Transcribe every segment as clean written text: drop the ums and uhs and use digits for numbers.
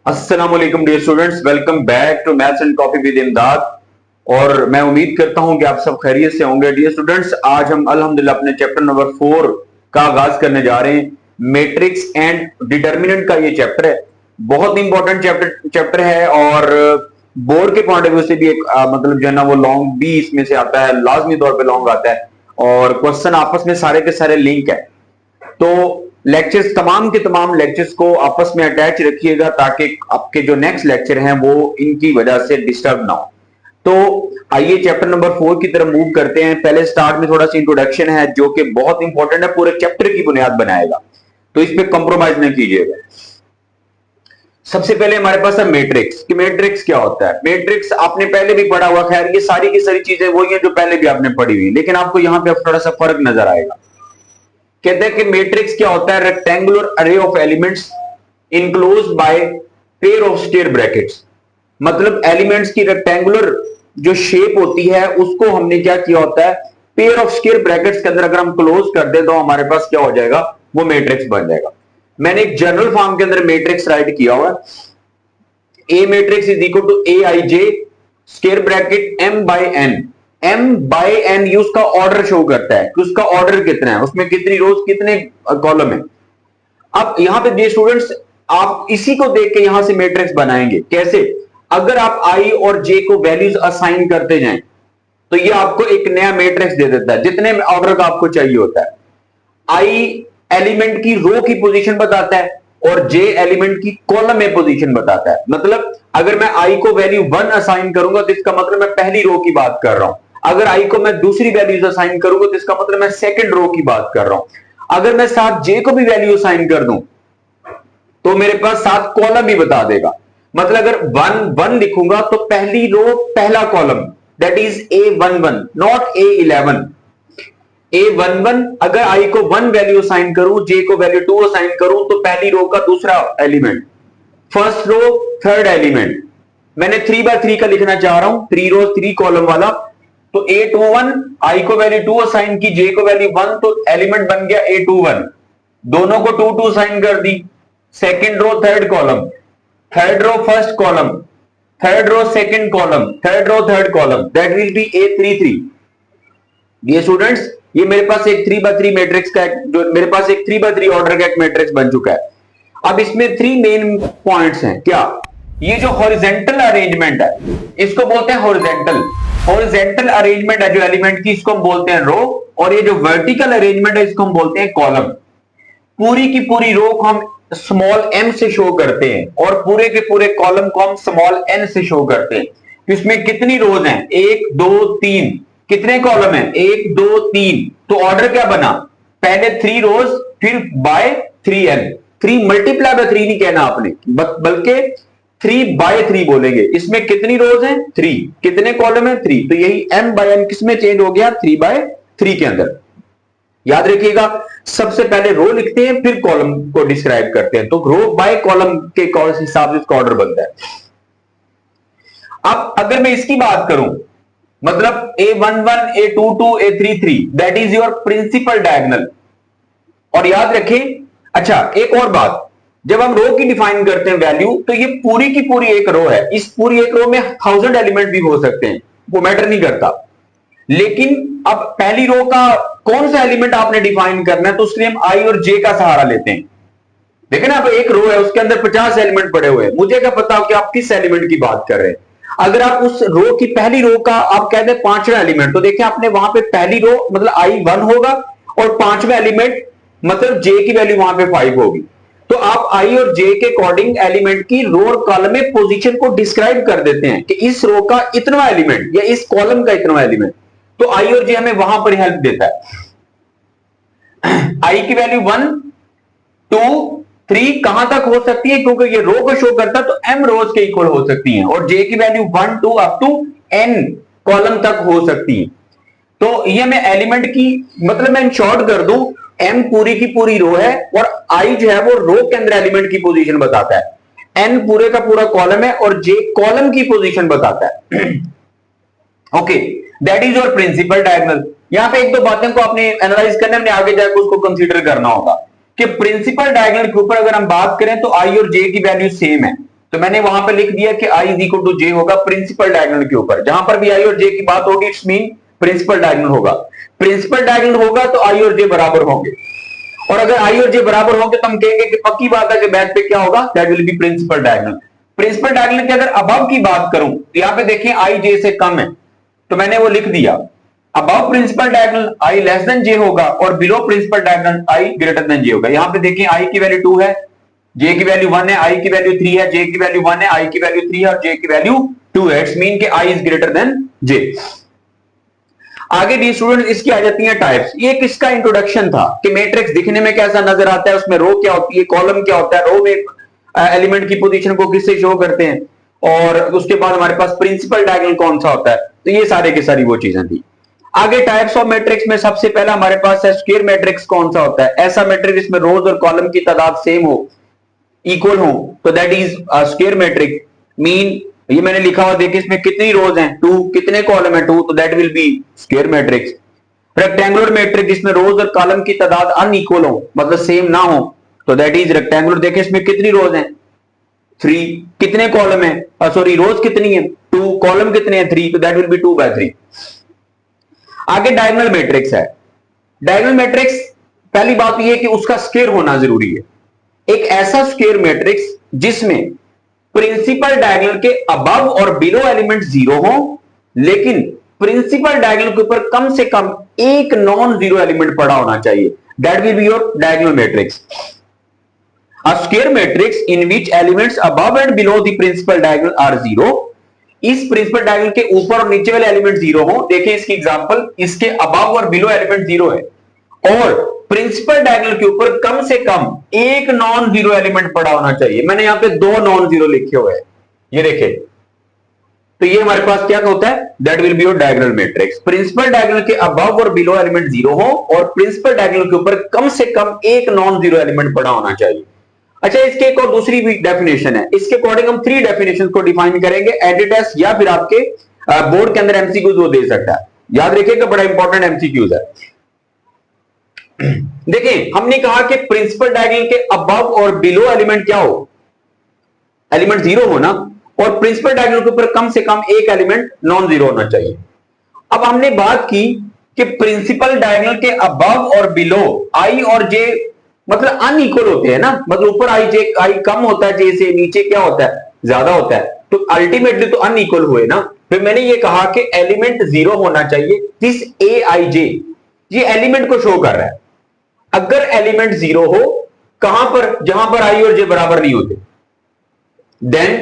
अस्सलाम वालेकुम dear students, welcome back to maths and coffee with Imdad. और मैं उम्मीद करता हूं कि आप सब खैरियत से होंगे। डियर स्टूडेंट्स, आज हम अल्हम्दुलिल्लाह अपने चैप्टर नंबर 4 का आगाज करने जा रहे हैं। मैट्रिक्स एंड डिटर्मिनेंट का ये चैप्टर है, बहुत इंपॉर्टेंट चैप्टर है और बोर्ड के पॉइंट ऑफ व्यू से भी एक मतलब जो है ना वो लॉन्ग भी इसमें से आता है, लाजमी तौर पे लॉन्ग आता है और क्वेश्चन आपस में सारे के सारे लिंक है। तो लेक्चर्स, तमाम के तमाम लेक्चर्स को आपस में अटैच रखिएगा ताकि आपके जो नेक्स्ट लेक्चर हैं वो इनकी वजह से डिस्टर्ब ना हो। तो आइए चैप्टर नंबर 4 की तरफ मूव करते हैं। पहले स्टार्ट में थोड़ा सा इंट्रोडक्शन है जो कि बहुत इंपॉर्टेंट है, पूरे चैप्टर की बुनियाद बनाएगा, तो इस पे कंप्रोमाइज नहीं कीजिएगा। सबसे पहले हमारे पास है मैट्रिक्स। कि मैट्रिक्स क्या होता है? मैट्रिक्स आपने पहले भी पढ़ा हुआ, खैर ये सारी की सारी चीजें वही है जो पहले भी आपने पढ़ी हुई, लेकिन आपको यहां पे थोड़ा सा फर्क नजर आएगा। कहते हैं कि मैट्रिक्स क्या होता है? रेक्टेंगुलर अरे of elements enclosed bye pair of square brackets. मतलब एलिमेंट्स की रेक्टेंगुलर जो शेप होती है उसको हमने क्या किया होता है, पेयर ऑफ स्क्वायर ब्रैकेट्स के अंदर अगर हम क्लोज कर दे तो हमारे पास क्या हो जाएगा, वो मैट्रिक्स बन जाएगा। मैंने एक जनरल फॉर्म के अंदर मैट्रिक्स राइट किया हुआ है। A matrix is equal to A I J square bracket M by N. M by N ये उसका ऑर्डर शो करता है कि उसका ऑर्डर कितना है, उसमें कितनी रोज कितने कॉलम है। अब यहां पे ये स्टूडेंट्स आप इसी को देख के यहां से मैट्रिक्स बनाएंगे। कैसे? अगर आप आई और जे को वैल्यूज असाइन करते जाएं तो ये आपको एक नया मैट्रिक्स दे देता है जितने ऑर्डर का आपको चाहिए होता है। आई एलिमेंट की रो की पोजीशन बताता है और जे एलिमेंट की कॉलम में पोजीशन बताता है। मतलब अगर मैं आई को वैल्यू 1 असाइन करूंगा तो इसका मतलब मैं पहली रो की बात कर रहा हूं। अगर आई को मैं दूसरी वैल्यूज असाइन करूंगा तो इसका मतलब मैं सेकंड रो की बात कर रहा हूं। अगर मैं साथ जे को भी वैल्यू असाइन कर दूं तो मेरे पास साथ कॉलम भी बता देगा। मतलब अगर 1 1 लिखूंगा तो पहली रो पहला column, that is A11 not A11। A11 अगर आई को 1 वैल्यू असाइन करूं, जे को वैल्यू 2 असाइन करूं तो पहली रो का दूसरा element, first row third element. मैंने 3 बाय 3 का लिखना चाह रहा हूं, 3 रो 3 कॉलम वाला। तो A21 आई को वैल्यू 2 असाइन की, जे को वैल्यू 1, तो एलिमेंट बन गया A21। दोनों को 2 2 असाइन कर दी। Second row third column, third row first column, third row second column, third row third column, that will be A33। ये स्टूडेंट्स ये मेरे पास एक 3 बाय 3 मैट्रिक्स का जो मेरे पास एक 3 बाय 3 ऑर्डर का एक मैट्रिक्स बन चुका है। अब इसमें 3 मेन पॉइंट्स हैं। क्या? ये जो हॉरिजेंटल अरेंजमेंट है इसको बोलते हैं हॉरिजेंटल। हॉरिजेंटल अरेंजमेंट है जो एलिमेंट की, इसको हम बोलते हैं रो, और ये जो वर्टिकल अरेंजमेंट है इसको हम बोलते हैं कॉलम। पूरी की पूरी रो को हम स्मॉल m से शो करते हैं और पूरे के पूरे कॉलम को हम स्मॉल n से शो करते हैं। इसमें कितनी रोज हैं? 1 2 3। कितने कॉलम हैं? 1 2 3। तो ऑर्डर क्या बना? पहले 3 रोज फिर बाय 3n। 3 मल्टीप्लाई बाय 3 नहीं कहना आपने, बल्कि 3 बाय 3 बोलेंगे। इसमें कितनी रोज हैं? 3। कितने कॉलम हैं? 3। तो यही m बाय n किसमें चेंज हो गया? 3 बाय 3 के अंदर। याद रखिएगा, सबसे पहले रो लिखते हैं फिर कॉलम को डिस्क्राइब करते हैं, तो रो बाय कॉलम के हिसाब से इसका ऑर्डर बनता है। अब अगर मैं इसकी बात करूं, मतलब A11 A22 A33 that is your principal diagonal. और याद रखें, अच्छा एक और बात, जब हम रो की डिफाइन करते हैं वैल्यू, तो ये पूरी की पूरी एक रो है। इस पूरी एक रो में 1000 एलिमेंट भी हो सकते हैं, वो मैटर नहीं करता। लेकिन अब पहली रो का कौन सा एलिमेंट आपने डिफाइन करना है, तो उसके लिए हम आई और जे का सहारा लेते हैं। देखें ना, अब एक रो है उसके अंदर 50 एलिमेंट पड़े हुए हैं, मुझे क्या पता कि आप किस एलिमेंट की बात कर रहे हैं। अगर आप उस रो की पहली रो का आप कहते हैं 5वां एलिमेंट, तो देखिए आपने वहां पे पहली रो मतलब I1 होगा और 5वां एलिमेंट मतलब जे की वैल्यू वहां पे 5 होगी। तो आप आई और जे के अकॉर्डिंग एलिमेंट की रो और कॉलम में पोजीशन को डिस्क्राइब कर देते हैं कि इस रो का इतना एलिमेंट या इस कॉलम का इतना एलिमेंट। तो आई और जे हमें वहां पर हेल्प देता है। आई की वैल्यू 1 2 3 कहां तक हो सकती है, क्योंकि ये रो को शो करता है तो m रोज के इक्वल हो सकती हैं, और जे की value 1 2 up to n column तक हो सकती है। तो ये मैं एलिमेंट की मतलब मैं शॉर्ट कर दूं, m पूरी की पूरी रो है और i जो है वो रो के अंदर एलिमेंट की पोजीशन बताता है, n पूरे का पूरा कॉलम है और j कॉलम की पोजीशन बताता है। Okay, that is your principal diagonal. यहां पे एक दो बातें को आपने एनालाइज करने में आगे जाकर उसको कंसीडर करना होगा कि प्रिंसिपल डायगोनल के ऊपर अगर हम बात करें तो आई और जे की वैल्यू सेम है, तो मैंने वहां पे लिख दिया कि आई इज इक्वल टू जे होगा प्रिंसिपल डायगोनल के ऊपर। जहां पर भी आई और जे की बात होगी इट्स मीन प्रिंसिपल डायगोनल होगा। प्रिंसिपल डायगोनल होगा तो आई और जे बराबर होंगे, और अगर आई और जे बराबर होंगे तो हम कहेंगे कि पक्की बात है कि मैथ पे क्या होगा, that will be principal diagonal. Principal diagonal की अगर अबव की बात करूं तो यहां पे देखिए आई जे से कम है, तो मैंने वो लिख दिया अबव प्रिंसिपल डायगोनल आई लेस देन जे होगा और बिलो प्रिंसिपल डायगोनल आई ग्रेटर देन जे होगा। यहां पे देखिए आई की वैल्यू 2 है, जे की वैल्यू 1 है, आई की वैल्यू 3 है, जे की वैल्यू 1 है, आई की वैल्यू 3 है और जे की वैल्यू 2 है। इट्स मीन कि आई इज ग्रेटर देन जे। आगे डी स्टूडेंट इसकी आ जाती है टाइप्स। ये किसका इंट्रोडक्शन था कि मैट्रिक्स दिखने में कैसा नजर आता है, उसमें रो क्या होती है, कॉलम क्या होता है, रो में एलिमेंट की पोजीशन को किससे शो करते हैं, और उसके बाद हमारे पास प्रिंसिपल डायगोनल कौन सा होता है। तो ये सारे की सारी वो चीजें थी। आगे टाइप्स ऑफ मैट्रिक्स में सबसे पहला हमारे पास है स्क्वायर मैट्रिक्स। कौन सा होता है? ऐसा मैट्रिक्स जिसमें रोज और कॉलम की तादाद सेम हो, इक्वल हो, तो that is square matrix. Mean ये मैंने लिखा हुआ देखिए इसमें कितनी रोज हैं 2, कितने कॉलम है 2, तो that will B square matrix. Rectangular matrix जिसमें रोज और कॉलम की तादाद अनइक्वल हो, मतलब सेम ना हो, तो दैट इज रेक्टेंगुलर। देखिए इसमें कितनी रोज हैं 3, कितने कॉलम है, सॉरी रोज कितनी है 2, कॉलम कितने हैं 3, तो दैट विल बी 2/3। आगे डायगोनल मैट्रिक्स है। डायगोनल मैट्रिक्स पहली बात यह है कि उसका स्क्वायर होना जरूरी है। एक ऐसा स्क्वायर मैट्रिक्स जिसमें प्रिंसिपल डायगोनल के अबव और बिलो एलिमेंट 0 हो, लेकिन प्रिंसिपल डायगोनल के ऊपर कम से कम एक नॉन जीरो एलिमेंट पड़ा होना चाहिए, that will be your diagonal matrix. A square matrix in which elements above and below the principal diagonal are 0। इस प्रिंसिपल डायगोनल के ऊपर और नीचे वाले एलिमेंट 0 हो। देखिए इसकी एग्जांपल, इसके अबव और बिलो एलिमेंट 0 है और प्रिंसिपल डायगोनल के ऊपर कम से कम एक नॉन जीरो एलिमेंट पड़ा होना चाहिए। मैंने यहां पे 2 नॉन जीरो लिखे हुए हैं, ये देखें। तो ये हमारे पास क्या होता है, that will be your diagonal matrix. Principal diagonal के अबव और बिलो एलिमेंट 0 हो और प्रिंसिपल डायगोनल के ऊपर कम से कम एक नॉन जीरो एलिमेंट पड़ा होना चाहिए। अच्छा, इसके एक और दूसरी भी डेफिनेशन है। इसके अकॉर्डिंग हम 3 डेफिनेशन को डिफाइन करेंगे, एडिटस या फिर आपके बोर्ड के अंदर एमसीक्यूज वो दे सकता है। याद रखिएगा, बड़ा इंपॉर्टेंट एमसीक्यूज है। देखिए हमने कहा कि प्रिंसिपल डायगोनल के अबव और बिलो एलिमेंट क्या हो, एलिमेंट 0 हो ना, और प्रिंसिपल डायगोनल के ऊपर कम से कम एक एलिमेंट नॉन जीरो होना चाहिए। अब हमने बात की कि प्रिंसिपल डायगोनल के अबव और बिलो आई और जे मतलब अनइक्वल होते हैं ना, मतलब ऊपर आई कम होता है जे से, नीचे क्या होता है ज्यादा होता है, तो अल्टीमेटली तो अनइक्वल हुए ना। फिर मैंने ये कहा कि एलिमेंट 0 होना चाहिए। दिस ए आई जे ये एलिमेंट को शो कर रहा है। अगर एलिमेंट 0 हो कहां पर, जहां पर आई और जे बराबर नहीं होते, then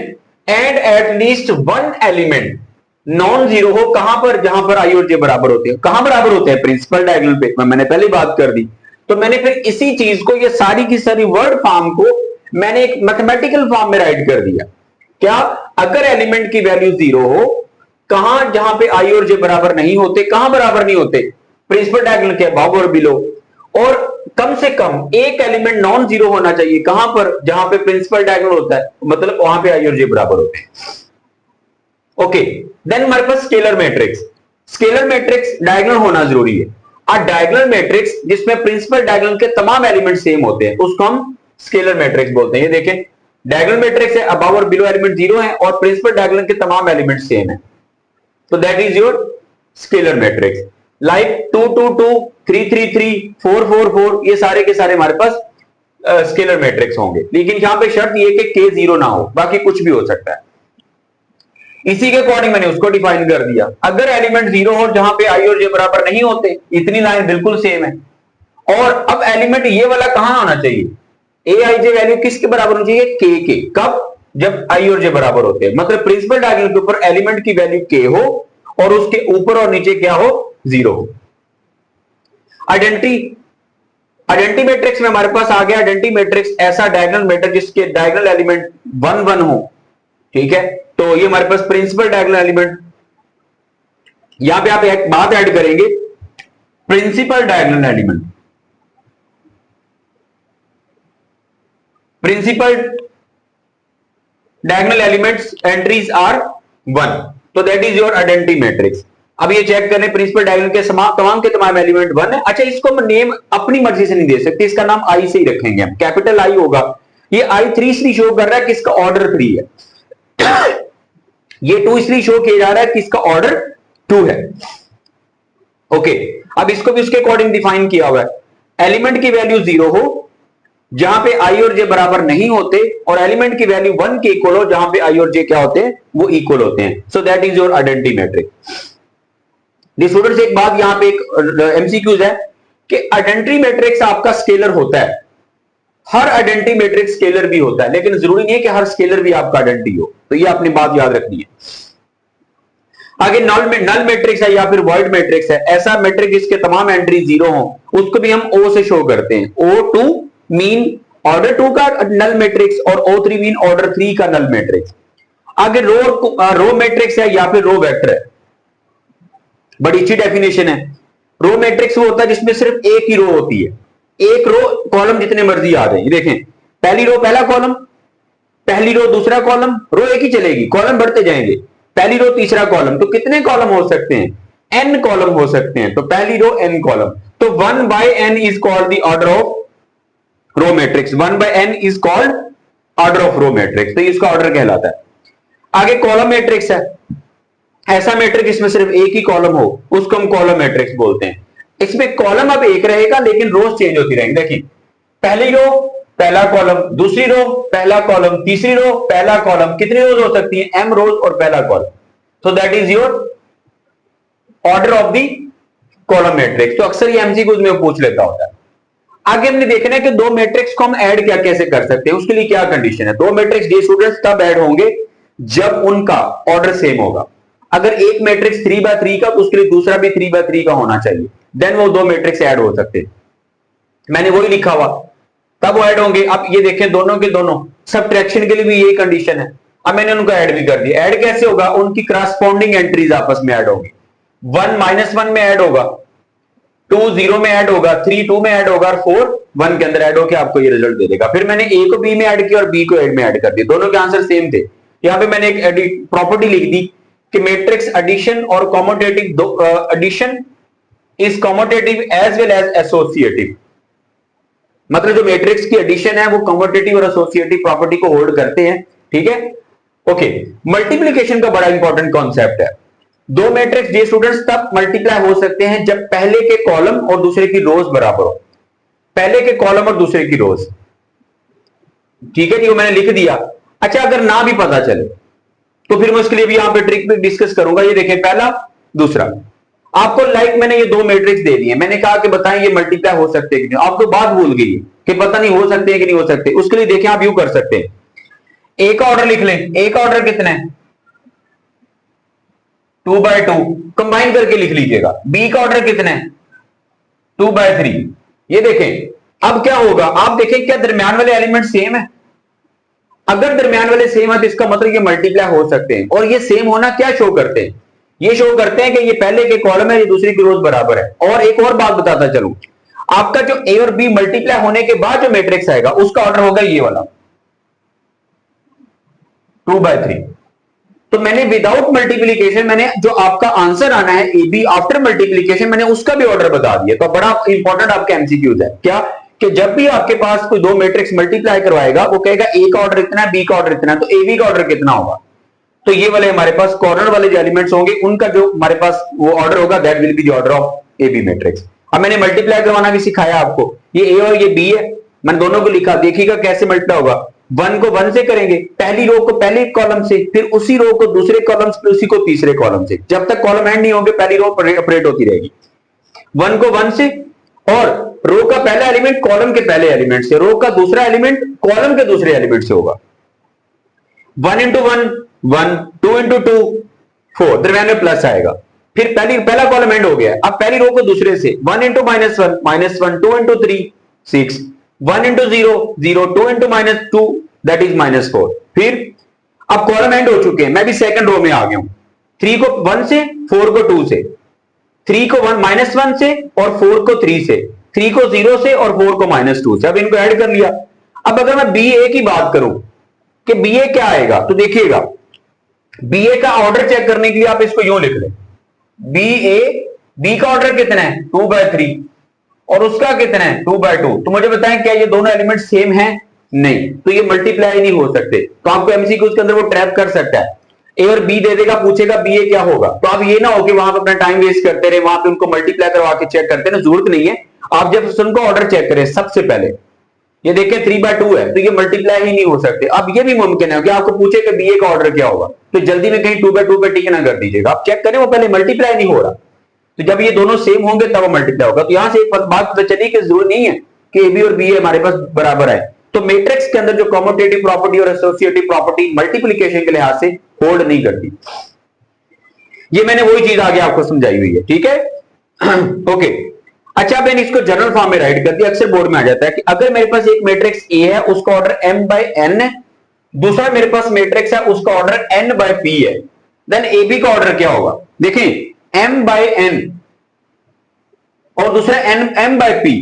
and at least 1 element non zero हो कहां पर, जहां पर आई और जे बराबर होते हैं। कहां बराबर होते हैं? प्रिंसिपल डायगोनल पे। मैंने पहले बात कर दी। तो मैंने फिर इसी चीज को, ये सारी की सारी वर्ड फॉर्म को मैंने एक मैथमेटिकल फॉर्म में राइट कर दिया। क्या? अगर एलिमेंट की वैल्यू 0 हो कहां, जहां पे आई और जे बराबर नहीं होते। कहां बराबर नहीं होते? प्रिंसिपल डायगोनल के अबव और बिलो, और कम से कम एक एलिमेंट नॉन जीरो होना चाहिए। कहां पर? जहां पे प्रिंसिपल डायगोनल होता है, मतलब वहां पे आई और जे बराबर होते हैं। ओके, देन हमारे पास scalar matrix. Scalar matrix diagonal होना जरूरी है। डायगोनल मैट्रिक्स जिसमें प्रिंसिपल डायगोनल के तमाम एलिमेंट सेम होते हैं उसको हम स्केलर मैट्रिक्स बोलते हैं। ये देखें, डायगोनल मैट्रिक्स है, अबव और बिलो एलिमेंट 0 है और प्रिंसिपल डायगोनल के तमाम एलिमेंट सेम है, तो that is your scalar matrix. Like 2 2 2 3 3 3 4 4 4, ये सारे के सारे हमारे पास स्केलर मैट्रिक्स होंगे। लेकिन यहां पे शर्त ये कि k 0 ना हो, बाकी कुछ भी हो सकता है। इसी के अकॉर्डिंग मैंने उसको डिफाइन कर दिया। अगर एलिमेंट 0 हो जहां पे आई और जे बराबर नहीं होते, इतनी लाइन बिल्कुल सेम है। और अब एलिमेंट ये वाला कहां आना चाहिए, ए आई जे वैल्यू किसके बराबर होनी चाहिए? के। कब? जब आई और जे बराबर होते हैं, मतलब प्रिंसिपल डायगोनल के ऊपर एलिमेंट की वैल्यू के हो और उसके ऊपर और नीचे क्या हो? 0 हो। आइडेंटिटी मैट्रिक्स में हमारे पास आ गया। आइडेंटिटी मैट्रिक्स ऐसा डायगोनल मैट्रिक्स जिसके डायगोनल एलिमेंट 1 1 हो, ठीक है, तो ये हमारे पास प्रिंसिपल डायगोनल एलिमेंट। यहां पे आप एक बात ऐड करेंगे, principal diagonal element, principal diagonal elements entries are 1, तो that is your identity matrix. अब ये चेक करें, प्रिंसिपल डायगोनल के तमाम के तमाम एलिमेंट 1 है। अच्छा, इसको हम नेम अपनी मर्जी से नहीं दे सकते, इसका नाम आई से ही रखेंगे हम, कैपिटल आई होगा ये I3 इसलिए शो कर रहा है कि इसका ऑर्डर 3 है, ये 2 इसलिए शो किया जा रहा है कि इसका ऑर्डर 2 है। ओके, अब इसको भी उसके अकॉर्डिंग डिफाइन किया हुआ है। एलिमेंट की वैल्यू 0 हो जहां पे आई और जे बराबर नहीं होते, और एलिमेंट की वैल्यू 1 के इक्वल हो जहां पे आई और जे क्या होते हैं, वो इक्वल होते हैं। So that is your identity matrix. Students एक बात यहां पे एक एमसीक्यूज है कि आइडेंटिटी मैट्रिक्स आपका स्केलर होता है, हर आइडेंटिटी मैट्रिक्स स्केलर भी होता है, लेकिन जरूरी नहीं है कि हर स्केलर भी आपका आइडेंटिटी हो। तो ये अपनी बात याद रखनी है। आगे नल मैट्रिक्स है या फिर वॉइड मैट्रिक्स है, ऐसा मैट्रिक्स जिसके तमाम एंट्री 0 हो, उसको भी हम O से शो करते हैं। O2 मीन ऑर्डर 2 का नल मैट्रिक्स और O3 मीन ऑर्डर 3 का नल मैट्रिक्स। आगे रो मैट्रिक्स है या फिर रो वेक्टर है, बड़ी अच्छी डेफिनेशन है। रो मैट्रिक्स वो होता है जिसमें सिर्फ एक ही रो होती है, एक रो कॉलम जितने मर्जी आ जाए। देखें, पहली रो पहला कॉलम, पहली रो दूसरा कॉलम, रो एक ही चलेगी, कॉलम बढ़ते जाएंगे। पहली रो तीसरा कॉलम, तो कितने कॉलम हो सकते हैं, n कॉलम हो सकते हैं। तो पहली रो n कॉलम, तो 1 by n is called the order of row matrix. 1 by n is called order of row matrix, तो इसका ऑर्डर कहलाता है। आगे कॉलम मैट्रिक्स है, ऐसा मैट्रिक्स जिसमें सिर्फ एक ही कॉलम हो, उसको हम कॉलम मैट्रिक्स बोलते हैं। इसमें कॉलम अब एक रहेगा लेकिन रोज चेंज होती रहेंगी। देखिए, पहली रो पहला कॉलम, दूसरी रो पहला कॉलम, तीसरी रो पहला कॉलम, कितनी रोज हो सकती है, m रोज और पहला column. So that is your order of the column matrix. तो अक्सर ये एमसीक्यूज में पूछ लेता होता है। आगे हमने देखना है कि दो मैट्रिक्स को हम ऐड क्या कैसे कर सकते हैं, उसके लिए क्या कंडीशन है। दो मैट्रिक्स डी स्टूडेंट्स तब ऐड होंगे जब उनका ऑर्डर सेम होगा। अगर एक मैट्रिक्स 3x3 का, तो उसके लिए दूसरा भी 3x3 का होना चाहिए, देन वो दो मैट्रिक्स ऐड हो सकते हैं। मैंने वही लिखा हुआ, तब वो ऐड होंगे। अब ये देखें, दोनों के दोनों सब्ट्रैक्शन के लिए भी यही कंडीशन है। अब मैंने उनको ऐड भी कर दिया। ऐड कैसे होगा, उनकी करस्पॉन्डिंग एंट्रीज आपस में ऐड होगी। 1 -1 में ऐड होगा, 2 0 में ऐड होगा, 3 2 में ऐड होगा, और 4 1 के अंदर ऐड होकर आपको ये रिजल्ट दे देगा। फिर मैंने ए को बी में ऐड किया और बी को ए में ऐड कर दिया, दोनों के आंसर सेम थे। यहां पे मैंने एक प्रॉपर्टी लिख दी कि मैट्रिक्स एडिशन और commutative addition is commutative as well as associative. मतलब जो मैट्रिक्स की एडिशन है वो कॉम्यूटेटिव और एसोसिएटिव प्रॉपर्टी को होल्ड करते हैं। ठीक है, ओके। मल्टीप्लिकेशन का बड़ा इंपॉर्टेंट कॉन्सेप्ट है। दो मैट्रिक्स जे स्टूडेंट्स तब मल्टीप्लाई हो सकते हैं जब पहले के कॉलम और दूसरे की रोज बराबर हो। पहले के कॉलम और दूसरे की रोज, ठीक है जी, वो मैंने लिख दिया। अच्छा, अगर ना भी पता चले तो फिर मैं उसके लिए भी यहां पे ट्रिक भी डिस्कस करूंगा। ये देखें, पहला दूसरा, आपको मैंने ये दो मैट्रिक्स दे दिए, मैंने कहा कि बताएं ये मल्टीप्लाई हो सकते हैं कि नहीं। आपको बात भूल गई कि पता नहीं हो सकते हैं कि नहीं हो सकते। उसके लिए देखें, आप यूं कर सकते हैं, ए का ऑर्डर लिख लें। ए का ऑर्डर कितना है, 2/2, कंबाइन करके लिख लीजिएगा। बी का ऑर्डर कितना है, 2/3। ये देखें, अब क्या होगा, आप देखें क्या दरमियान वाले एलिमेंट सेम है। अगर दरमियान वाले सेम है तो इसका मतलब ये मल्टीप्लाई हो सकते हैं। और ये सेम होना क्या शो करते हैं, ये शो करते हैं कि ये पहले के कॉलम है, ये दूसरी की रोज बराबर है। और एक और बात बताता चलूं, आपका जो ए और बी मल्टीप्लाई होने के बाद जो मैट्रिक्स आएगा उसका ऑर्डर होगा ये वाला 2/3। तो मैंने विदाउट मल्टीप्लीकेशन, मैंने जो आपका आंसर आना है ए बी आफ्टर मल्टीप्लीकेशन, मैंने उसका भी ऑर्डर बता दिया। तो बड़ा इंपॉर्टेंट आपके एमसीक्यूज है क्या, कि जब भी आपके पास कोई दो मैट्रिक्स मल्टीप्लाई करवाएगा वो कहेगा ए का ऑर्डर इतना है, बी का ऑर्डर इतना है, तो ए बी का ऑर्डर कितना होगा। तो ये वाले हमारे पास कॉर्नर वाले जो एलिमेंट्स होंगे उनका जो हमारे पास वो ऑर्डर होगा, that will be the order of A B matrix. अब मैंने मल्टीप्लाई करवाना भी सिखाया आपको, ये ए और ये बी है, मैंने दोनों को लिखा। देखिएगा कैसे मल्टीप्लाई होगा, 1 को 1 से करेंगे, पहली रो को पहले कॉलम से, फिर उसी रो को दूसरे कॉलम से, उसी को तीसरे कॉलम से। जब तक कॉलम एंड नहीं होंगे पहली रो ऑपरेट होती रहेगी। 1 को 1 से, और रो का पहला एलिमेंट कॉलम के पहले एलिमेंट से, रो का दूसरा एलिमेंट कॉलम के दूसरे एलिमेंट से होगा। 1 into 1 1, 2 into 2 4, दरम्यान में प्लस आएगा। फिर पहला कॉलम एंड हो गया। अब पहली रो को दूसरे से 1 into -1 -1, 2 into 3 6, 1 into 0 0, 2 into -2 that is -4। फिर अब कॉलम एंड हो चुके हैं, मैं भी सेकंड रो में आ गया हूं। 3 को 1 से, 4 को 2 से, 3 को -1 से और 4 को 3 से, 3 को 0 से और 4 को -2 से। अब इनको ऐड कर लिया। अब अगर मैं बी ए की बात करूं कि बी ए क्या आएगा, तो देखिएगा बी ए का ऑर्डर चेक करने के लिए आप इसको यूं लिख लें, बी का ऑर्डर कितना है 2/3 और उसका कितना है 2/2। तो मुझे बताएं क्या ये दोनों एलिमेंट सेम हैं, नहीं, तो ये मल्टीप्लाई नहीं हो सकते। तो आपको एमसीक्यू के अंदर वो ट्रैप कर सकता है, ए और बी दे देगा, पूछेगा बी ए क्या होगा। तो आप ये ना हो कि वहां पे अपना टाइम वेस्ट करते रहे, वहां पे उनको मल्टीप्लाई करवा के चेक करते रहे, जरूरत नहीं है। आप जब उनको ऑर्डर चेक करें सबसे पहले, ये देखिए 3/2 है, तो ये मल्टीप्लाई ही नहीं हो सकते। अब ये भी मुमकिन है कि आपको पूछे कि बी ए का ऑर्डर क्या होगा, तो जल्दी में कहीं 2/2 पे टिक ना कर दीजिएगा, आप चेक करें वो पहले मल्टीप्लाई नहीं हो रहा। तो जब ये दोनों सेम होंगे तब वो मल्टीप्लाई होगा। तो यहां से एक बात पता चली कि जरूरी नहीं है कि ए बी और बी ए हमारे पास बराबर है। तो मैट्रिक्स के अंदर जो कम्यूटेटिव प्रॉपर्टी और एसोसिएटिव प्रॉपर्टी मल्टीप्लिकेशन के लिहाज से होल्ड नहीं करती। ये मैंने वही चीज आगे आपको समझाई हुई है, ठीक है। ओके, अच्छा मैंने इसको जनरल फॉर्म में राइट कर दिया। अक्सर बोर्ड में आ जाता है कि अगर मेरे पास एक मैट्रिक्स ए है उसका ऑर्डर m/n है, दूसरा मेरे पास मैट्रिक्स है उसका ऑर्डर n/p है, देन ए बी का ऑर्डर क्या होगा। देखें m/n और दूसरा m/p,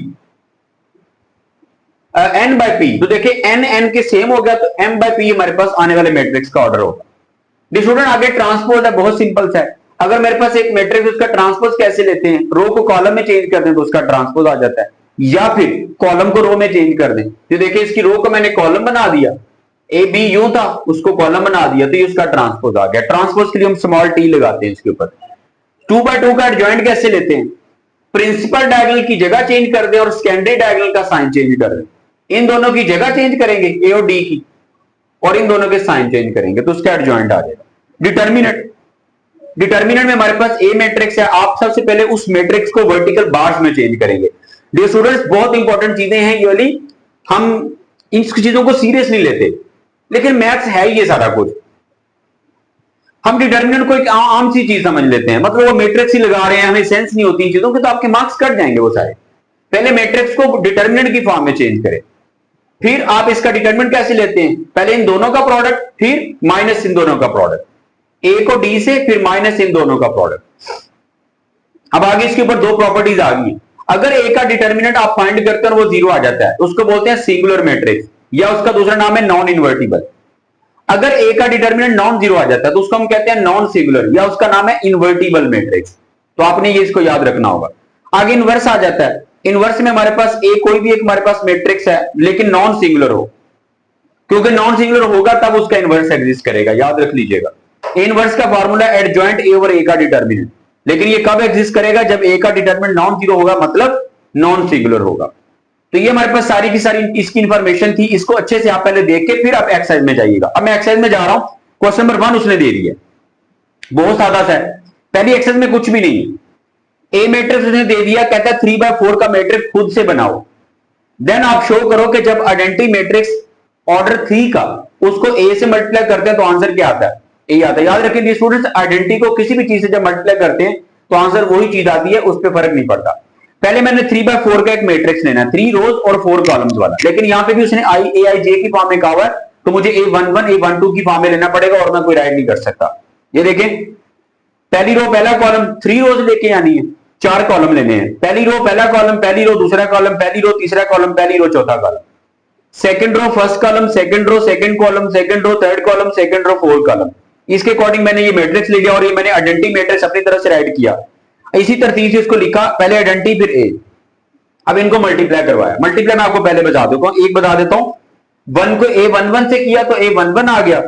n/p, तो देखिए n के सेम हो गया, तो m/p हमारे पास आने वाले मैट्रिक्स का ऑर्डर होगा। स्टूडेंट आगे ट्रांसपोज है, बहुत सिंपल सा है। अगर मेरे पास एक मैट्रिक्स उसका ट्रांसपोज कैसे लेते हैं, रो को कॉलम में चेंज कर दें तो उसका ट्रांसपोज आ जाता है, या फिर कॉलम को रो में चेंज कर दें। तो देखिए इसकी रो को मैंने कॉलम बना दिया, ए बी यूं था, उसको कॉलम बना दिया, तो ये उसका ट्रांसपोज आ गया। ट्रांसपोज के लिए हम स्मॉल टी लगाते हैं इसके ऊपर। 2/2 का एडजॉइंट कैसे लेते हैं, प्रिंसिपल डायगोनल की जगह चेंज कर दें और सेकेंडरी डायगोनल का साइन चेंज कर दें। इन दोनों की जगह चेंज करेंगे, ए और डी की, और इन दोनों के साइन चेंज करेंगे, तो उसका एडजॉइंट आ जाएगा। डिटर्मिनेंट, डिटर्मिनेंट में हमारे पास ए मैट्रिक्स है, आप सबसे पहले उस मैट्रिक्स को वर्टिकल बार्स में चेंज करेंगे। डियर स्टूडेंट्स, बहुत इंपॉर्टेंट चीजें हैं ये वाली, हम इन चीजों को सीरियस नहीं लेते, लेकिन मैथ्स है ये सारा कुछ। हम डिटर्मिनेंट को एक आम सी चीज समझ लेते हैं, मतलब वो मैट्रिक्स ही लगा रहे हैं, हमें सेंस नहीं होती इन चीजों की, तो आपके मार्क्स कट जाएंगे वो सारे। पहले मैट्रिक्स को डिटर्मिनेंट की फॉर्म में चेंज करें, फिर आप इसका डिटरमिनेंट कैसे लेते हैं, पहले इन दोनों का प्रोडक्ट, फिर माइनस इन दोनों का प्रोडक्ट, ए को डी से, फिर माइनस इन दोनों का प्रोडक्ट। अब आगे इसके ऊपर दो प्रॉपर्टीज आ गई। अगर ए का डिटरमिनेंट आप फाइंड करते हैं और वो 0 आ जाता है, उसको बोलते हैं सिंगुलर मैट्रिक्स, या उसका दूसरा नाम है नॉन इन्वर्टिबल। अगर ए का डिटरमिनेंट नॉन 0 आ जाता है तो उसको हम कहते हैं नॉन सिंगुलर, या उसका नाम है इन्वर्टिबल मैट्रिक्स। तो आपने ये इसको याद रखना होगा। आगे इनवर्स आ जाता है, इनवर्स में हमारे पास ए कोई भी एक हमारे पास मैट्रिक्स है लेकिन नॉन सिंगुलर हो, क्योंकि नॉन सिंगुलर होगा तब उसका इनवर्स एग्जिस्ट करेगा, याद रख लीजिएगा। इनवर्स का फॉर्मूला एडजॉइंट ए ओवर ए का डिटरमिनेंट, लेकिन ये कब एग्जिस्ट करेगा, जब ए का डिटरमिनेंट नॉन 0 होगा, मतलब नॉन सिंगुलर होगा। तो ये हमारे पास सारी की सारी इसकी इंफॉर्मेशन थी। इसको अच्छे से आप पहले देख के फिर आप एक्सरसाइज में जाइएगा। अब मैं एक्सरसाइज में जा रहा हूं, क्वेश्चन नंबर 1 उसने दे दिया, बहुत सादा सा है। पहली एक्सरसाइज में कुछ भी नहीं है, ए मैट्रिक्स उसने दे दिया, कहता है 3/4 का मैट्रिक्स खुद से बनाओ। देन आप शो करो कि जब आइडेंटिटी मैट्रिक्स ऑर्डर 3 का उसको ए से मल्टीप्लाई करते हैं तो आंसर क्या आता है, ए आता है। याद रखें स्टूडेंट्स, आइडेंटिटी को किसी भी चीज से जब मल्टीप्लाई करते हैं तो आंसर वही चीज आती है, उस पर फर्क नहीं पड़ता। पहले मैंने 3/4 का एक मैट्रिक्स लेना है, 3 रोज और 4 कॉलम्स वाला, लेकिन यहां पे भी उसने IAIJ की फॉर्म में कहा हुआ है, तो मुझे A11 A12 की फॉर्म में लेना पड़ेगा, और मैं कोई राइट नहीं कर सकता। ये देखें, पहली रो पहला कॉलम, 3 रोज लेके आनी है, 4 कॉलम लेने हैं। पहली रो पहला कॉलम, पहली रो दूसरा कॉलम, पहली रो तीसरा कॉलम, पहली रो चौथा column, second row first column, second row second column, second row third column, second row fourth column. इसके अकॉर्डिंग मैंने ये मैट्रिक्स ले लिया और ये मैंने आइडेंटिटी मैट्रिक्स अपनी तरफ से राइट किया। इसी तरतीब से इसको लिखा, पहले आइडेंटिटी फिर ए। अब इनको मल्टीप्लाई करवाया। मल्टीप्लाई मैं आपको पहले बता देता हूं, एक बता देता हूं। 1 को A11 से किया तो A11 आ गया,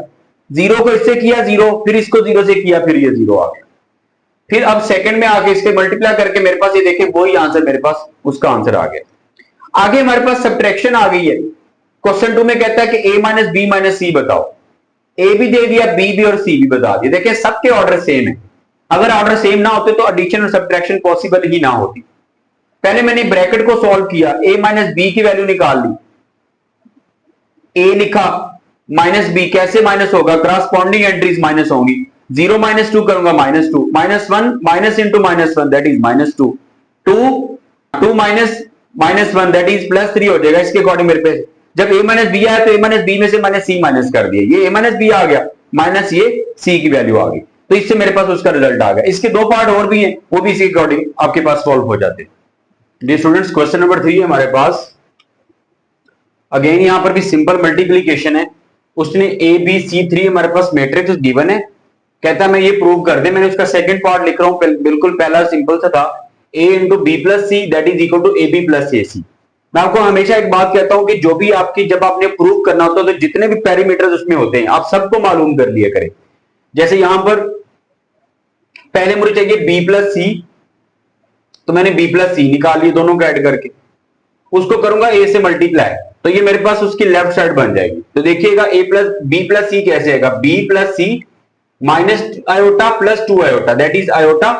0 को इससे किया 0, फिर इसको 0 से किया, फिर ये 0 आ गया। फिर अब सेकंड में आके इसके मल्टीप्लाई करके मेरे पास ये देखें वही आंसर, मेरे पास उसका आंसर आ गया। आगे हमारे पास सब्ट्रैक्शन आ गई है। क्वेश्चन 2 में कहता है कि A - B - C बताओ। ए भी दे दिया, बी भी और सी भी बता दिया। देखिए सबके ऑर्डर सेम है, अगर ऑर्डर सेम ना होते तो एडिशन और सब्ट्रैक्शन पॉसिबल ही ना होती। पहले मैंने ब्रैकेट को सॉल्व किया, A - B की वैल्यू निकाल ली, A लिखा माइनस बी, कैसे माइनस होगा, क्रॉसपॉन्डिंग एंट्रीज माइनस होंगी। 0 - 2 करूंगा -2, -1 minus into -1 that is -2, 2 minus -1 that is +3 हो जाएगा। इसके अकॉर्डिंग मेरे पे जब A - B आया तो A - B में से मैंने C माइनस कर दिया, ये A - B आ गया, माइनस ये C की वैल्यू आ गई, तो इससे मेरे पास उसका रिजल्ट आ गया। इसके 2 पार्ट और भी हैं, वो भी इसी अकॉर्डिंग आपके पास सॉल्व हो जाते हैं। जी स्टूडेंट्स, क्वेश्चन नंबर 3 है हमारे पास। अगेन यहां पर भी सिंपल मल्टीप्लीकेशन है। उसने ABC3 हमारे पास मैट्रिक्स गिवन है, कहता है मैं ये प्रूव कर दे। मैंने उसका सेकंड पार्ट लिख रहा हूं, बिल्कुल पहला सिंपल सा था, A × B + C that is equal to AB + AC। मैं आपको हमेशा एक बात कहता हूं कि जो भी आपकी जब आपने प्रूव करना होता है तो जितने भी पैरामीटर्स उसमें होते हैं आप सबको मालूम कर लिया करें। जैसे यहां पर पहले मुझे चाहिए बी प्लस सी, तो मैंने बी प्लस सी निकाल लिए दोनों को ऐड करके, उसको करूंगा ए से मल्टीप्लाई, तो ये मेरे पास उसकी लेफ्ट साइड बन जाएगी। तो देखिएगा A plus B plus C कैसे आएगा, B plus C minus iota plus 2 iota, that is iota,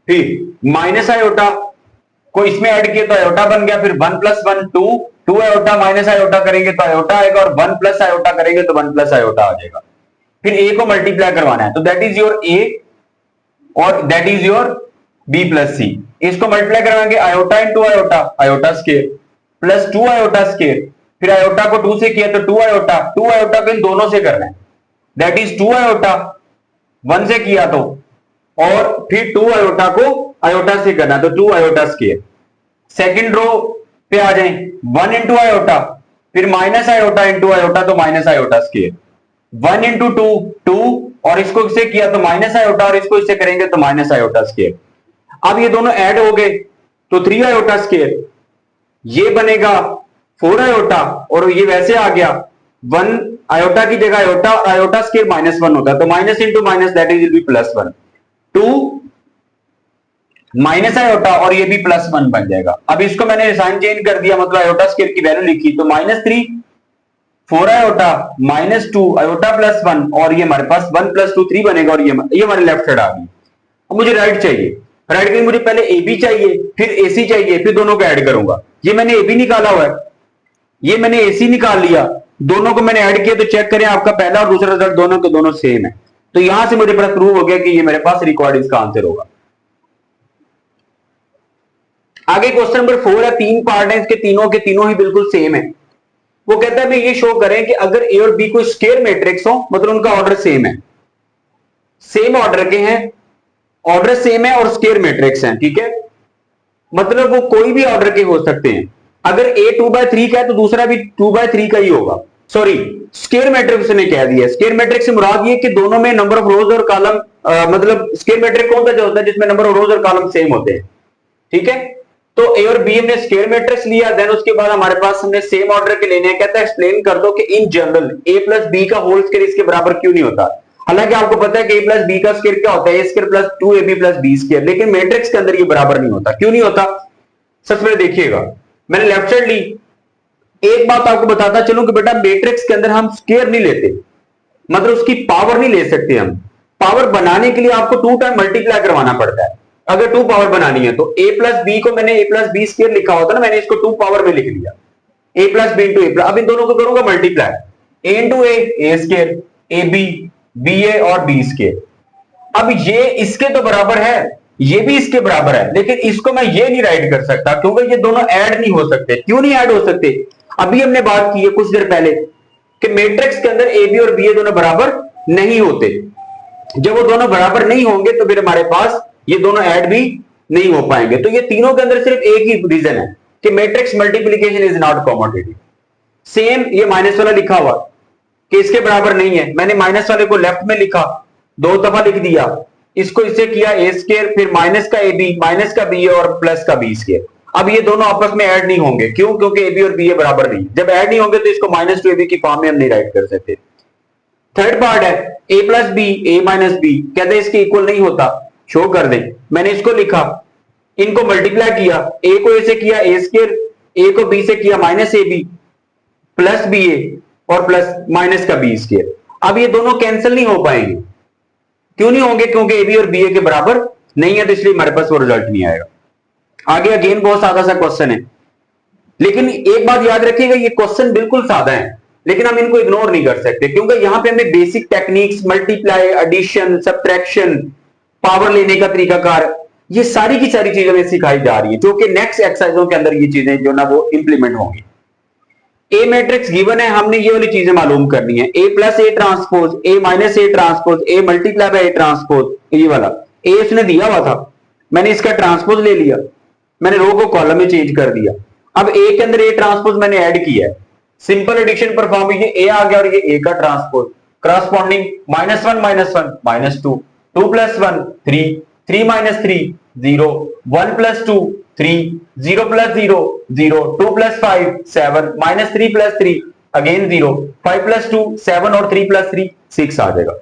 फिर माइनस आयोटा को इसमें ऐड किया तो आयोटा बन गया, फिर 1 प्लस 1 2 आयोटा माइनस आयोटा करेंगे तो आयोटा आएगा, और 1 प्लस आयोटा करेंगे तो 1 प्लस आयोटा आ जाएगा। फिर ए को मल्टीप्लाई करवाना है, तो दैट इज योर ए और that is your B plus C. इसको मल्टीप्लाई करवाएंगे iota into iota, iota square plus 2 iota square, फिर आयोटा को 2 से किया तो 2 आयोटा, 2 आयोटा को इन दोनों से करना है, दैट इज 2 आयोटा, 1 से किया तो, और फिर 2 आयोटा को आयोटा से करना तो 2 आयोटा स्क्वायर। सेकंड रो पे आ जाए, 1 इंटू आयोटा, फिर माइनस आयोटा इंटू आयोटा तो माइनस आयोटा स्क्वायर, 1 इंटू 2 2, और इसको इससे किया तो माइनस आयोटा, और इसको इससे करेंगे तो माइनस आयोटा स्क्वायर। अब ये दोनों ऐड हो गए तो 3 आयोटा स्क्वायर, ये बनेगा 4 आयोटा, और ये वैसे आ गया 1 आयोटा की जगह आयोटा, और आयोटा स्क्वायर -1 होता है, तो minus into minus that is will be +1, 2 minus iota और ये भी +1 बन जाएगा। अब इसको मैंने साइन चेंज कर दिया, मतलब आयोटा स्क्वायर की वैल्यू लिखी, तो -3 4 आयोटा -2 आयोटा +1, और ये हमारे पास 1 + 2 3 बनेगा, और ये हमारे लेफ्ट साइड आ गई। अब मुझे राइट चाहिए, राइट के लिए मुझे पहले ए बी चाहिए, फिर ए सी चाहिए, फिर दोनों को ऐड करूंगा। ये मैंने ए बी निकाला हुआ है, ये मैंने ए सी निकाल लिया, दोनों को मैंने ऐड किया, तो चेक करें आपका पहला और दूसरा रिजल्ट दोनों के दोनों सेम है। तो यहां से मुझे पता प्रूव हो गया कि ये मेरे पास रिक्वायर्ड इसका आंसर होगा। आगे क्वेश्चन नंबर 4 है, 3 पार्ट है इसके, तीनों के तीनों ही बिल्कुल सेम है। वो कहता है मैं ये शो करें कि अगर ए और बी कोई स्क्वायर मैट्रिक्स हो, मतलब उनका ऑर्डर सेम है, सेम ऑर्डर के हैं, ऑर्डर सेम है और स्क्वायर मैट्रिक्स हैं, ठीक है, मतलब वो कोई भी ऑर्डर के हो सकते हैं। अगर ए 2/3 का है तो दूसरा भी 2/3 का ही होगा। सॉरी, स्क्वायर मैट्रिक्स ने कह दिया, स्क्वायर मैट्रिक्स से मुराद ये कि दोनों में नंबर ऑफ रोज और कॉलम, मतलब स्क्वायर मैट्रिक्स कौन सा जो होता है जिसमें नंबर ऑफ रोज और कॉलम सेम होते हैं, ठीक है। तो ए और बी हमने स्क्वायर मैट्रिक्स लिया, देन उसके बाद हमारे पास हमने सेम ऑर्डर के लेने हैं। कहता है एक्सप्लेन कर दो कि in general A plus B का होल स्क्वायर इसके बराबर क्यों नहीं होता। हालांकि आपको पता है कि ए प्लस बी का स्क्वायर क्या होता है, A square plus 2ab plus B square, लेकिन मैट्रिक्स के अंदर ये बराबर नहीं होता। क्यों नहीं होता, सबसे पहले देखिएगा, मैंने लेफ्ट साइड ली। एक बात आपको बताता चलूं कि बेटा मैट्रिक्स के अंदर हम स्क्वायर नहीं लेते, मतलब उसकी पावर नहीं ले सकते हम। पावर बनाने के लिए आपको 2 टाइम मल्टीप्लाई करवाना पड़ता है। अगर 2 पावर बनानी है तो a प्लस बी को मैंने a प्लस बी स्क्वायर लिखा होता ना, मैंने इसको 2 पावर में लिख लिया, a plus B into A plus. अब इन दोनों को करूंगा multiply, a into A square, A B B A और बी स्क्वायर। अब ये इसके तो बराबर है, ये भी इसके बराबर है, लेकिन इसको मैं ये नहीं राइट कर सकता क्योंकि ये दोनों ऐड नहीं हो सकते। क्यों नहीं ऐड हो सकते, अभी हमने बात की है कुछ देर पहले कि मैट्रिक्स के अंदर ए बी और बी ए दोनों बराबर नहीं होते। जब वो दोनों बराबर नहीं होंगे तो फिर हमारे पास ये दोनों ऐड भी नहीं हो पाएंगे। तो ये तीनों के अंदर सिर्फ एक ही रीजन है कि matrix multiplication is not commutative. Same ये माइनस वाला लिखा हुआ कि इसके बराबर नहीं है, मैंने माइनस वाले को लेफ्ट में लिखा, 2 दफा लिख दिया, इसको इससे किया ए स्क्वायर, फिर माइनस का ए बी, माइनस का बी और प्लस का बी स्क्वायर। अब ये दोनों आपस में ऐड नहीं होंगे, क्यों, क्योंकि ए बी और बी ए बराबर नहीं। जब ऐड नहीं होंगे तो इसको -2ab की फॉर्म में हम नहीं राइट कर सकते। थर्ड पार्ट है a plus B A minus B, कहते हैं इसके इक्वल नहीं होता, शो कर दें। मैंने इसको लिखा, इनको मल्टीप्लाई किया, a को a से किया ए स्क्वायर, a को b से किया -ab प्लस बी ए और प्लस माइनस का बी स्क्वायर। अब ये दोनों कैंसिल नहीं हो पाएंगे। क्यों नहीं होंगे, क्योंकि ए बी और बी ए के बराबर नहीं है, तो इसलिए हमारे पास वो रिजल्ट नहीं आएगा। आगे अगेन बहुत सादा सा क्वेश्चन है, लेकिन एक बात याद रखिएगा, ये क्वेश्चन बिल्कुल सादा है, लेकिन हम इनको इग्नोर नहीं कर सकते क्योंकि यहां पे हमें basic techniques, multiply, addition, subtraction, power लेने का तरीकाकार, ये सारी की सारी चीजें हमें सिखाई जा रही है, जो कि नेक्स्ट एक्सरसाइजों के अंदर ये चीजें जो ना वो इंप्लीमेंट होंगी। ए मैट्रिक्स गिवन है, हमने ये वाली चीजें मालूम करनी है, A plus A transpose, A minus A transpose, A multiply by A transpose, ये वाला ए उसने दिया हुआ था, मैंने इसका ट्रांसपोज ले लिया, मैंने रो को कॉलम में चेंज कर दिया। अब ए के अंदर ए ट्रांसपोज मैंने ऐड किया है, सिंपल एडिशन परफॉर्म, ये ए आ गया और ये ए का transpose, corresponding -1 -1 -2, 2 + 1 3, 3 - 3 0, 1 + 2 3, 0 plus 0 0, 2 plus 5 7, minus 3 plus 3 again 0, 5 plus 2 7 और 3 प्लस 3 6 आ जाएगा।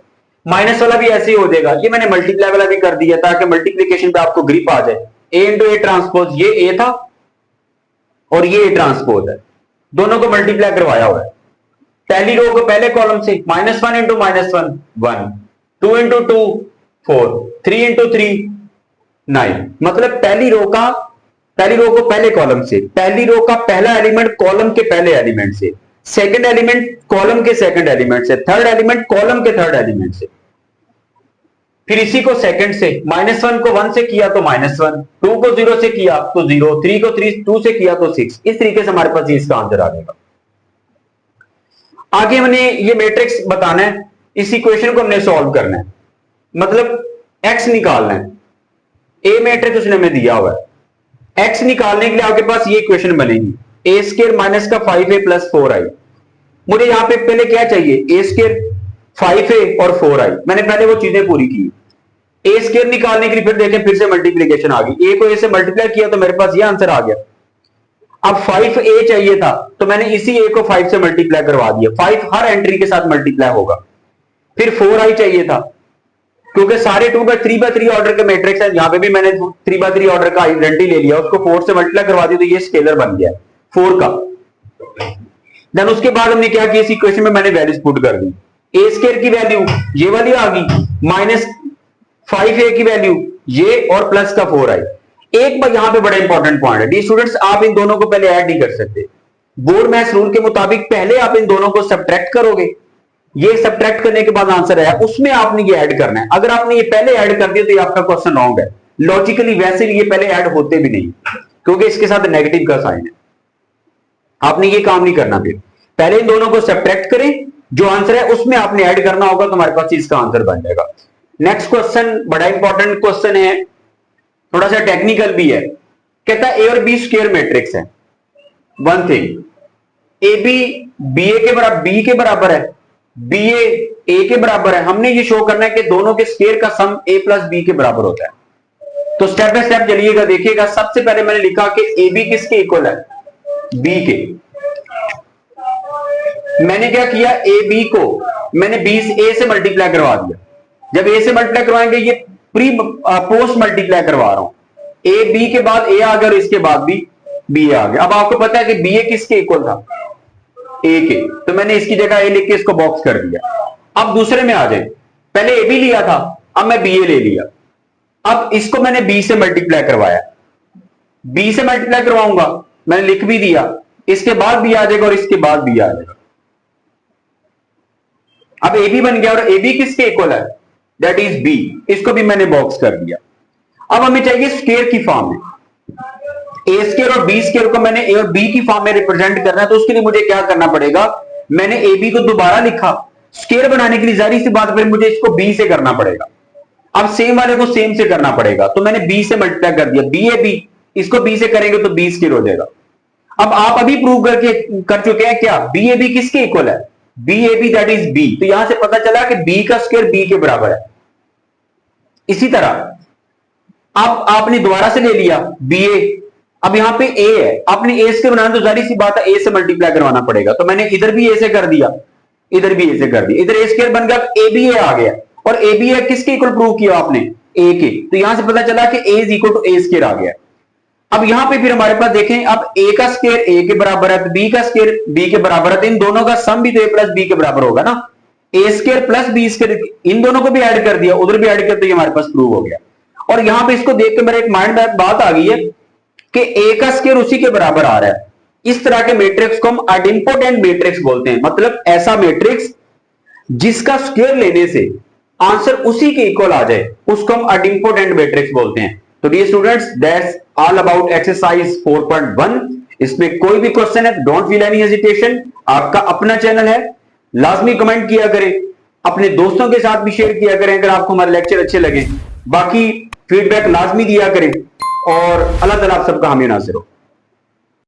माइनस वाला भी ऐसे ही हो जाएगा, ये मैंने मल्टीप्लाई वाला भी कर दिया ताकि मल्टीप्लीकेशन पे आपको ग्रिप आ जाए। ए इंटू ए ट्रांसपोज, ये ए था और ये ए ट्रांसपोज है, दोनों को मल्टीप्लाई करवाया हुआ है। पहली रो को पहले कॉलम से -1 इंटू -1 1, 2 इंटू 2 4, 3 इंटू 3 9, मतलब पहली रो को पहले कॉलम से, पहली रो का पहला एलिमेंट कॉलम के पहले एलिमेंट से, सेकंड एलिमेंट कॉलम के सेकंड एलिमेंट से, थर्ड एलिमेंट कॉलम के थर्ड एलिमेंट से, फिर इसी को सेकंड से, -1 को 1 से किया तो -1, 2 को 0 से किया तो 0, 3 को 2 से किया तो 6। इस तरीके से हमारे पास इसका आंसर आ जाएगा। आगे हमने ये मैट्रिक्स बताना है, इस इक्वेशन को हमने सॉल्व करना है, मतलब एक्स निकालना है। ए मैट्रिक्स उसने हमें दिया हुआ है, एक्स निकालने के लिए आपके पास ये इक्वेशन बनेगी, ए स्क्वायर माइनस का 5a प्लस 4i। मुझे यहां पे पहले क्या चाहिए, ए स्क्वायर 5a और 4i, मैंने पहले वो चीजें पूरी की। ए स्क्वायर निकालने के लिए फिर देखें, फिर से मल्टीप्लीकेशन आ गई, ए को ए से मल्टीप्लाई किया तो मेरे पास ये आंसर आ गया। अब 5a चाहिए था तो मैंने इसी a को 5 से मल्टीप्लाई करवा दिया, 5 हर एंट्री के साथ मल्टीप्लाई होगा। फिर 4i चाहिए था, क्योंकि सारे 2x3x3 ऑर्डर के मैट्रिक्स है, यहां पे भी मैंने 3x3 ऑर्डर का आइडेंटिटी ले लिया, उसको 4 से मल्टीप्लाई करवा दिया तो ये स्केलर बन गया 4 का। देन उसके बाद हमने क्या किया, इस इक्वेशन में मैंने वैल्यूज पुट कर दी। ए स्क्वायर की वैल्यू ये वाली आ गई, माइनस 5a की वैल्यू ये, और प्लस का 4i। एक बार यहां पे बड़ा इंपॉर्टेंट पॉइंट है, डी स्टूडेंट्स, आप इन दोनों को पहले ऐड नहीं कर सकते। बोर्ड मैथ्स रूल के मुताबिक पहले आप इन दोनों को सब्ट्रैक्ट करोगे, ये सब्ट्रैक्ट करने के बाद आंसर आया, उसमें आपने ये ऐड करना है। अगर आपने ये पहले ऐड कर दिया तो ये आपका क्वेश्चन रॉन्ग है। लॉजिकली वैसे भी ये पहले ऐड होते भी नहीं, क्योंकि इसके साथ नेगेटिव का साइन है। आपने ये काम नहीं करना, फिर पहले इन दोनों को सब्ट्रैक्ट करें, जो आंसर है उसमें आपने ऐड करना होगा, तो हमारे पास इसका आंसर बन जाएगा। नेक्स्ट क्वेश्चन बड़ा इंपॉर्टेंट क्वेश्चन है, थोड़ा सा टेक्निकल भी है। कहता है ए और बी स्क्वायर मैट्रिक्स है। One thing, A B B के बराबर है, बी ए के बराबर है। हमने ये शो करना है कि दोनों के स्क्वायर का सम ए प्लस बी के बराबर होता है। तो स्टेप बाय स्टेप चलिएगा, देखिएगा। सबसे पहले मैंने लिखा कि ए बी किसके इक्वल है, बी के। मैंने क्या किया, ए बी को मैंने बी ए से मल्टीप्लाई करवा दिया। जब ए से मल्टीप्लाई करवाएंगे, ये प्री पोस्ट मल्टीप्लाई करवा रहा हूं, ए बी के बाद ए आ गया और इसके बाद भी बी ए आ गया। अब आपको पता है कि बी ए किसके इक्वल था, ए के, तो मैंने इसकी जगह ए लिख के इसको बॉक्स कर दिया। अब दूसरे में आ जाए, पहले ए बी लिया था, अब मैं बी ए ले लिया। अब इसको मैंने बी से मल्टीप्लाई करवाया, बी से मल्टीप्लाई करवाऊंगा, मैंने लिख भी दिया, इसके बाद बी आ जाएगा और इसके बाद बी आ जाएगा। अब ए बी बन गया, और ए बी किसके इक्वल है, दैट इज बी। इसको भी मैंने बॉक्स कर दिया। अब हमें चाहिए स्क्वायर की फॉर्म में, ए स्क्वायर और बी स्क्वायर को मैंने ए और बी की फॉर्म में रिप्रेजेंट करना है। तो उसके लिए मुझे क्या करना पड़ेगा, मैंने ए बी को दोबारा लिखा, स्क्वायर बनाने के लिए जाहिर सी बात फिर मुझे इसको बी से करना पड़ेगा। अब सेम वाले को सेम से करना पड़ेगा, तो मैंने बी से मल्टीप्लाई कर दिया, बी ए बी, इसको बी से करेंगे तो बी स्क्वायर हो जाएगा। अब आप अभी प्रूव कर चुके हैं क्या, बी ए बी किसके इक्वल है, B A B that is B. तो यहां से पता चला कि बी का स्क्वायर बी के बराबर है। इसी तरह अब आपने दोबारा से ले लिया बी ए, अब यहां पे ए है, आपने ए से बनाना तो जाहिर सी बात है ए से मल्टीप्लाई करवाना पड़ेगा। तो मैंने इधर भी ए से कर दिया, इधर भी ए से कर दिया, इधर ए स्क्वायर बन गया, ए बी ए आ गया। और ए बी ए किसके इक्वल प्रूव किया आपने, ए के। तो यहां से पता चला कि A is equal to A square आ गया। अब यहां पे फिर हमारे पास देखें, अब ए का स्क्वायर ए के बराबर है, तो बी का स्क्वायर बी के बराबर है, तो इन दोनों का सम भी तो ए प्लस बी के बराबर होगा ना। ए स्क्वायर प्लस बी स्क्वायर, इन दोनों को भी ऐड कर दिया, उधर भी ऐड कर दिया, हमारे पास प्रूव हो गया। और यहां पे इसको देख के मेरे एक माइंड में बात आ गई है कि ए का स्क्वायर उसी के बराबर आ रहा है। इस तरह के मैट्रिक्स को हम आइडेंपोटेंट मैट्रिक्स बोलते हैं, मतलब ऐसा मैट्रिक्स जिसका स्क्वायर लेने से आंसर उसी के इक्वल आ जाए, उसको हम आइडेंपोटेंट मैट्रिक्स बोलते हैं। तो dear students, that's all about exercise 4.1। इसमें कोई भी क्वेश्चन है, डोंट फील एनी हेजिटेशन, आपका अपना चैनल है, लाजमी कमेंट किया करें, अपने दोस्तों के साथ भी शेयर किया करें अगर आपको हमारे लेक्चर अच्छे लगे। बाकी फीडबैक लाजमी दिया करें, और अल्लाह ताला आप सबका हामी नासिर हो।